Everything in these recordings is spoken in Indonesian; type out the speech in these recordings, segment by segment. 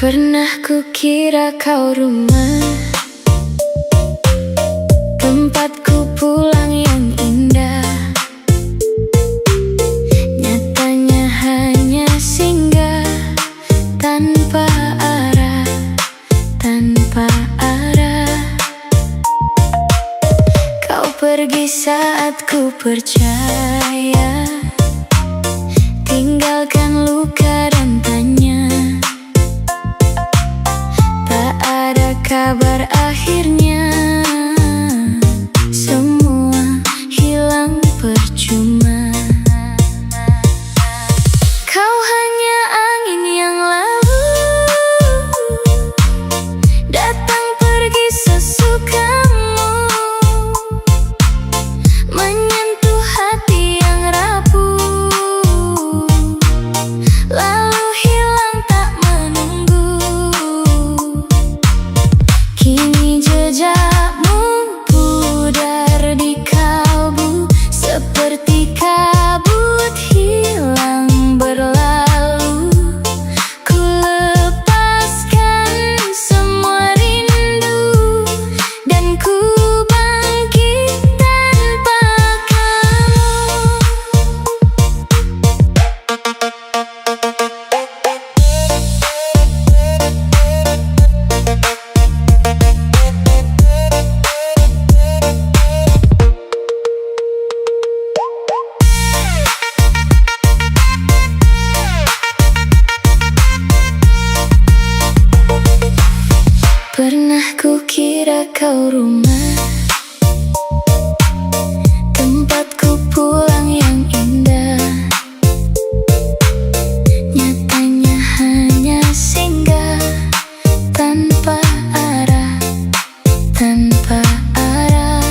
Pernah kukira kau rumah, tempatku pulang yang indah. Nyatanya hanya singgah, tanpa arah, tanpa arah. Kau pergi saat ku percaya, tinggalkan luka dan tanya. Tak ada kabar akhirnya, semua hilang percuma. Kau hanya angin yang lalu, datang pergi sesukamu, menyentuh hati yang rapuh, lalu hilang tak menunggu. Kini jejakmu pudar di kalbu, seperti kabut hilang berlalu. Ku lepaskan semua rindu, dan ku bangkit tanpa kamu. Pernah kukira kau rumah, tempatku pulang yang indah. Nyatanya hanya singgah, tanpa arah, tanpa arah.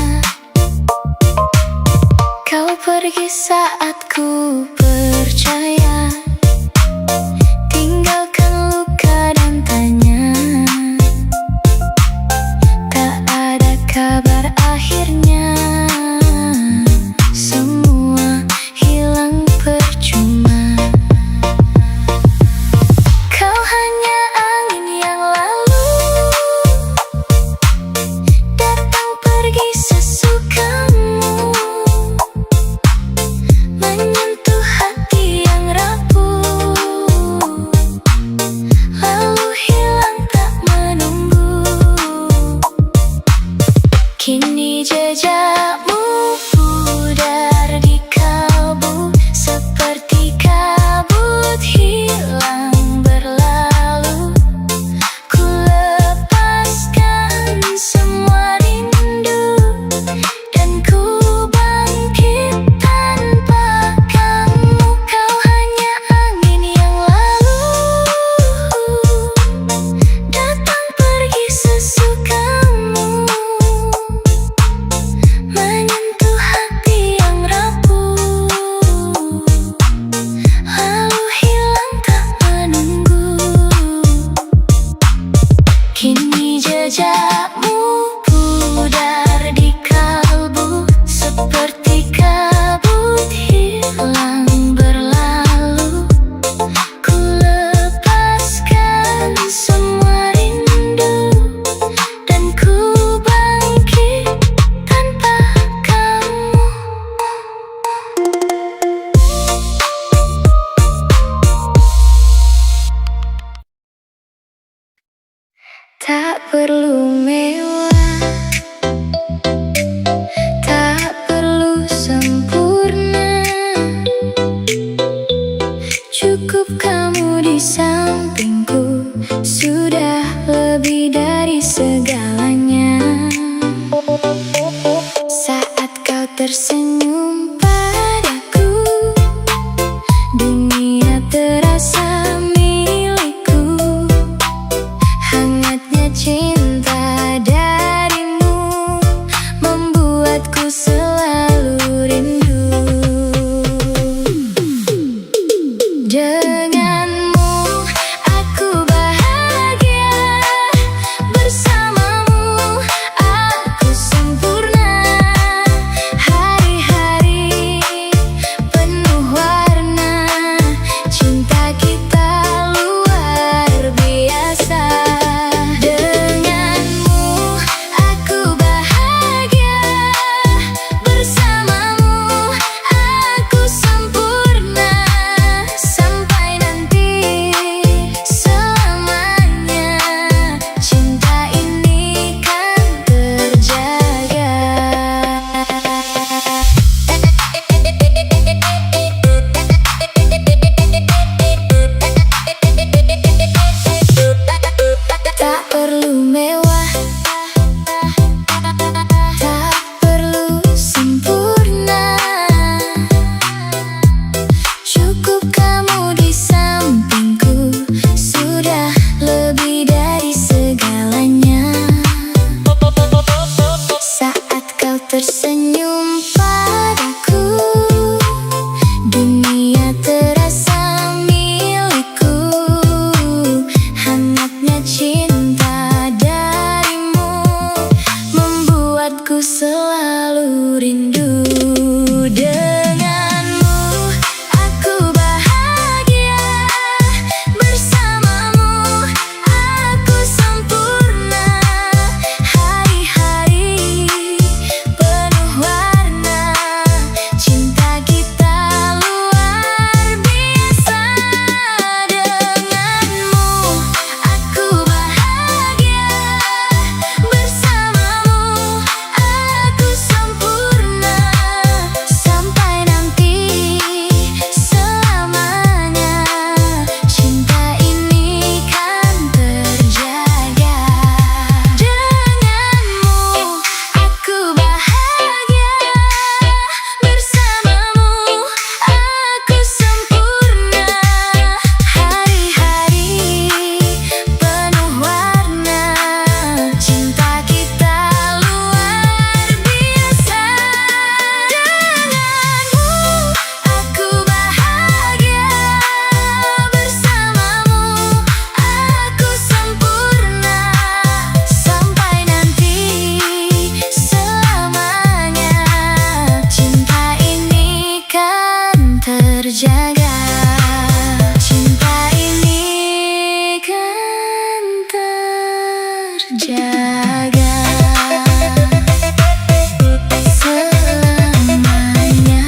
Kau pergi saat ku percaya, tinggalkan luka dan tanya. Kabar akhirnya, semua hilang percuma. Kau hanya angin yang lalu, datang pergi sesukamu, menyentuh hati yang rapuh, lalu hilang tak menunggu. Kini jejakmu pudar di kalbu, seperti kabut hilang berlalu. Ku lepaskan semua rindu, dan ku bangkit tanpa kamu. Kau hanya angin yang lalu, datang pergi sesukamu, menyentuh hati yang rapuh, lalu hilang tak menunggu. Kini jejakmu pudar di kalbu, seperti kabut hilang berlalu. Ku lepaskan semua rindu, dan ku bangkit tanpa kamu. Tak perlu mewah, tak perlu sempurna, cukup kamu di sampingku, sudah lebih dari segalanya. Saat kau tersenyum padaku, dunia terasa milikku. Hangatnya cinta darimu membuatku selalu rindu. Denganmu aku bahagia, bersamamu aku sempurna. Hari-hari senyum padaku, dunia terasa milikku. Hangatnya cinta darimu membuatku selalu rindu. Denganmu aku bahagia, bersamamu aku sempurna. Hari-hari penuh warna, cinta kita luar biasa. Denganmu aku bahagia, bersamamu aku sempurna. Sampai nanti selamanya, cinta ini kan terjaga. Denganmu aku bahagia, bersamamu aku sempurna. Hari-hari penuh warna, cinta kita luar biasa. Denganmu aku bahagia, bersamamu aku sempurna. Sampai nanti selamanya, cinta ini kan terjaga. Cinta ini kan terjaga selamanya.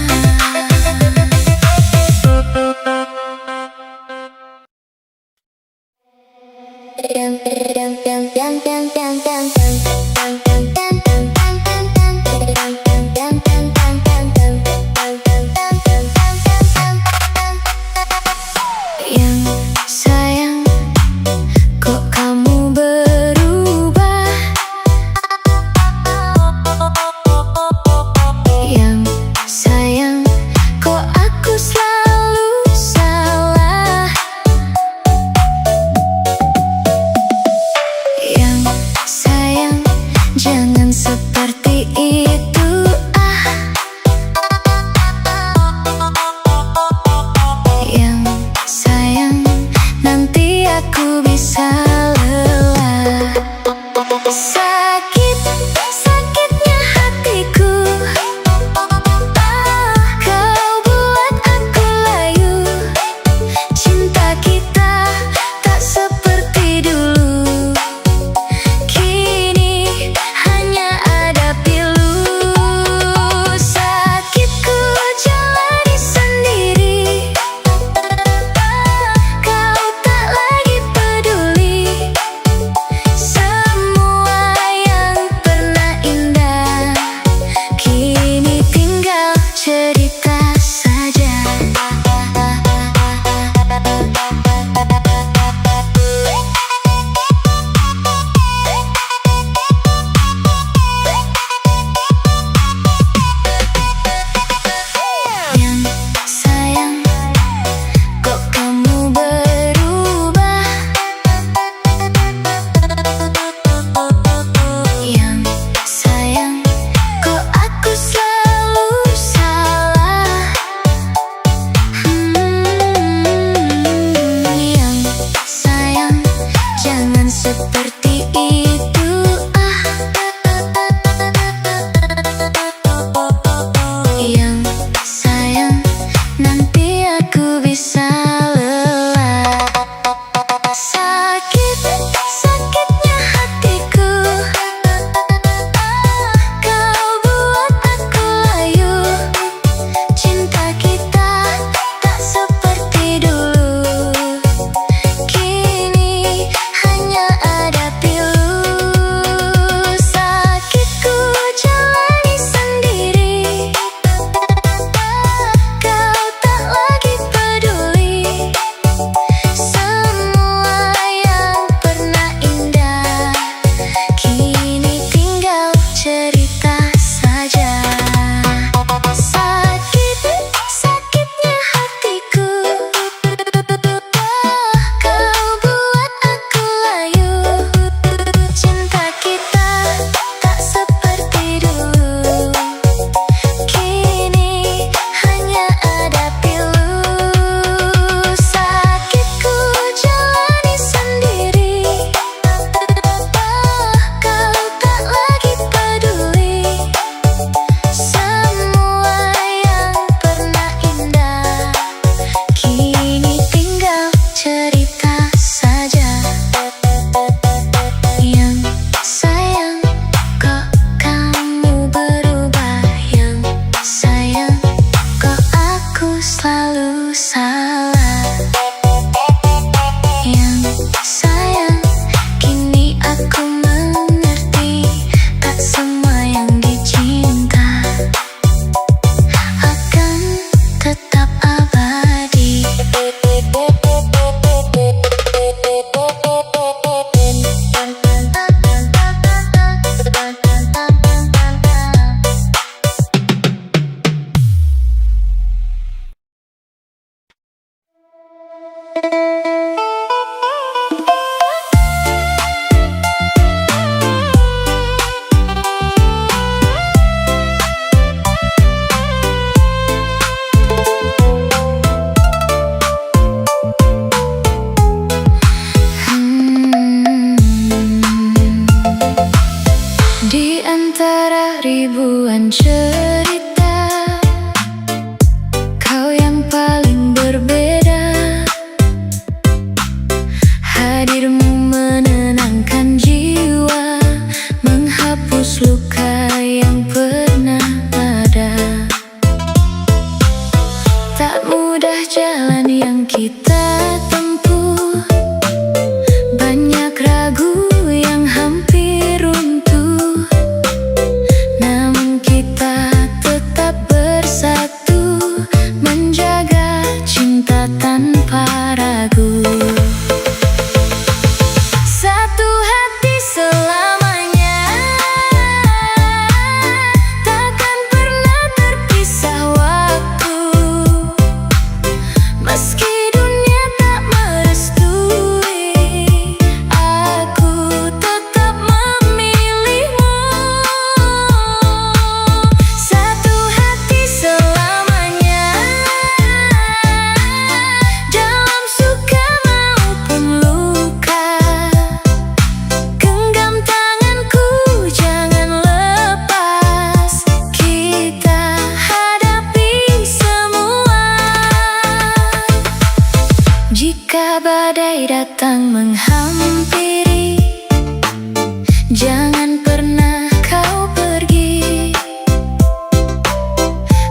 Jangan pernah kau pergi.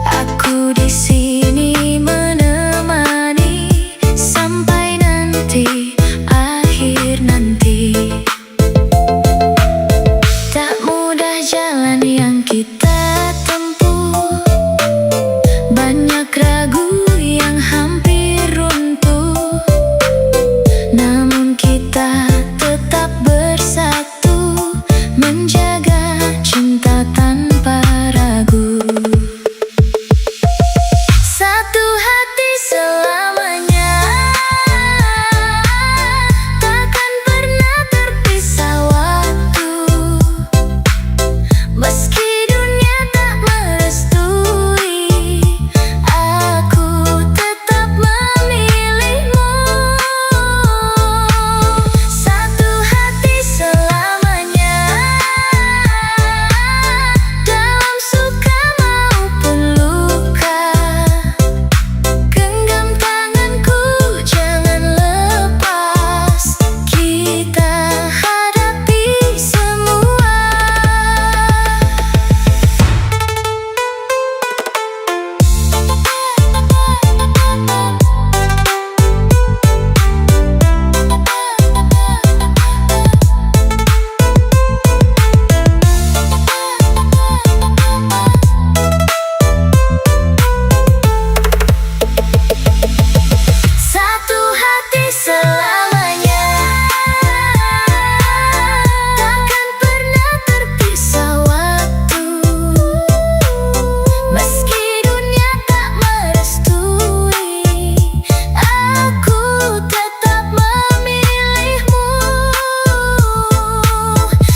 Aku di sini menemani sampai nanti, akhir nanti. Tak mudah jalan yang kita tempuh, banyak ragu yang hampir runtuh, namun kita tetap bersatu, menjaga cinta tanpa ragu. Satu hati selamanya, takkan pernah terpisah waktu. Meski dunia tak merestui, aku tetap memilihmu. Satu hati selamanya, dalam suka maupun luka. Genggam tanganku, jangan lepas, kita hadapi semua. Satu hati selamanya, takkan pernah terpisah waktu. Meski dunia tak merestui, aku tetap memilihmu.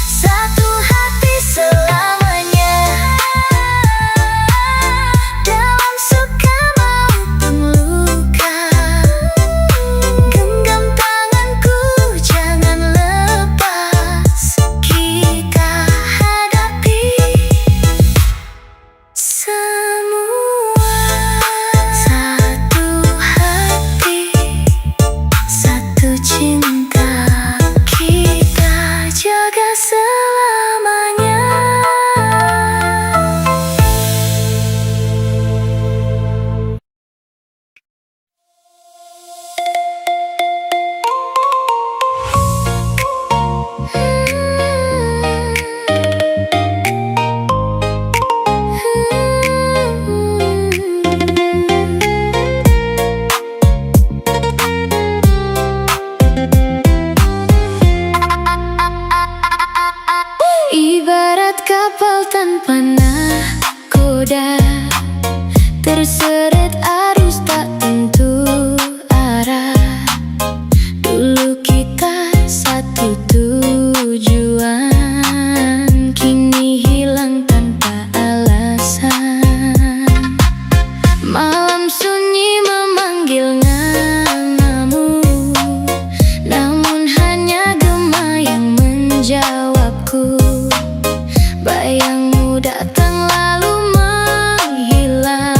Satu hati selamanya, dalam suka maupun luka. Genggam tanganku, jangan lepas, kita hadapi semua. Satu hati, satu cinta, kita jaga selamanya. Ibarat kapal tanpa nahkoda, terseret arus tak tentu arah. Dulu kita satu tujuan, kini hilang tanpa alasan. Malam sunyi memanggil namamu, namun hanya gema yang menjawabku. Bayangmu datang lalu menghilang.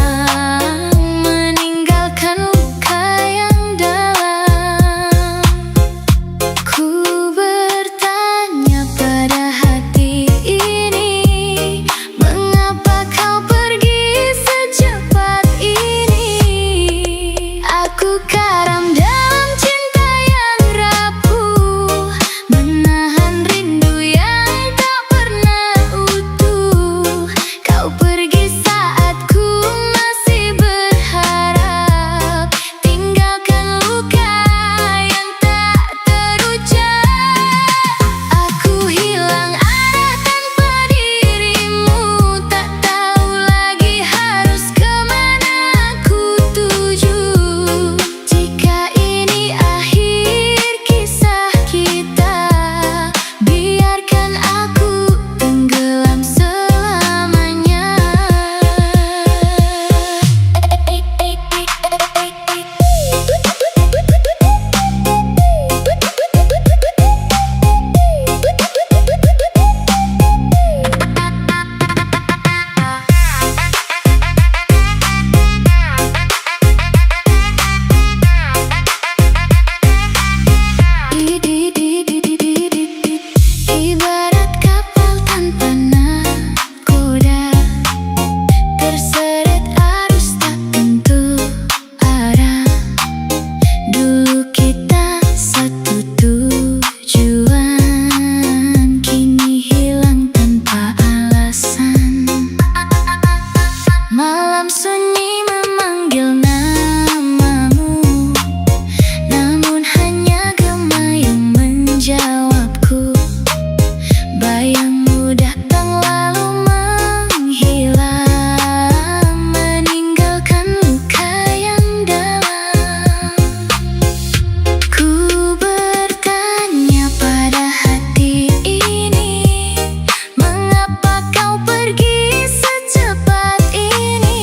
Malam sunyi memanggil namamu, namun hanya gema yang menjawabku. Bayangmu datang lalu menghilang, meninggalkan luka yang dalam. Ku bertanya pada hati ini, mengapa kau pergi secepat ini?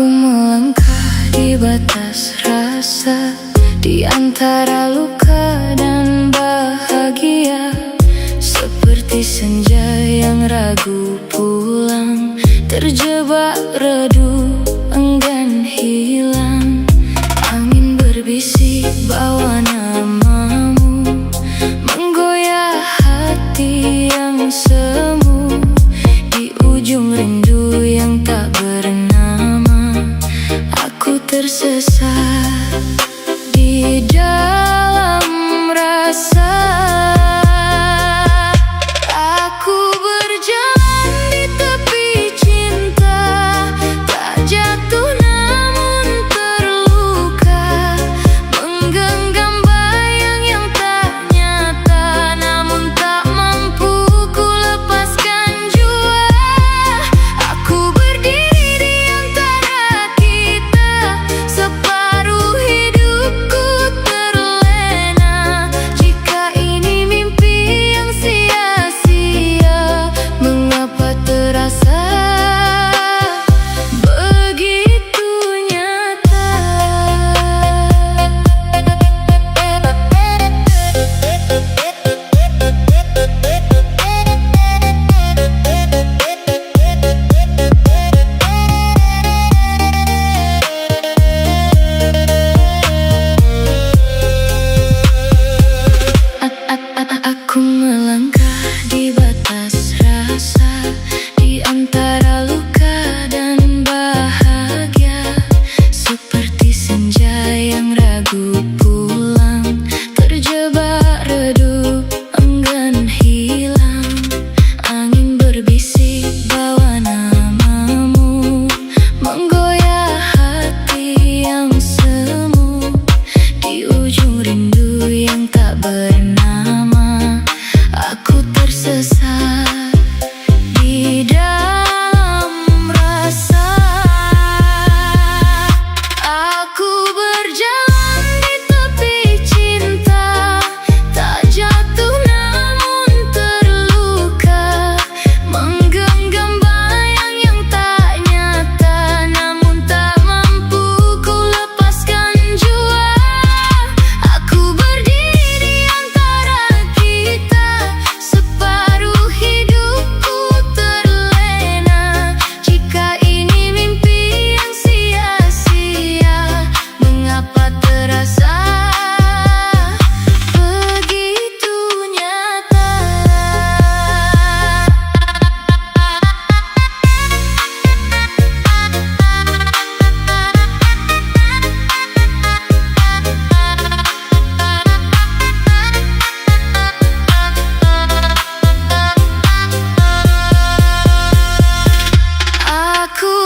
Aku melangkah di batas rasa, di antara luka dan bahagia, seperti senja yang ragu pulang, terjebak redup enggan hilang. Angin berbisik bawa namamu, menggoyah hati yang semu. Di ujung rindu yang tak bernama, aku tersesat di dalam rasa. Aku berjalan di tepi cinta, tak jatuh namun terluka, menggenggam bayang yang tak nyata, namun tak mampu ku lepaskan jua. Aku berdiri di antara kita, separuh hidupku terlena. Jika ini mimpi yang sia-sia, mengapa terasa begitu nyata? Aku melangkah di batas rasa, di antara luka dan bahagia, seperti senja yang ragu pulang, terjebak redup enggan hilang. Angin berbisik bawa namamu, menggoyah hati yang semu. Di ujung rindu yang tak bernama, aku tersesat di dalam rasa. Aku berjalan di tepi cinta, tak jatuh namun terluka, menggenggam bayang yang tak nyata, namun tak mampu ku lepaskan jua. Aku berdiri di antara kita, separuh hidupku terlena. Jika ini mimpi yang sia-sia, mengapa terasa begitu nyata? Aku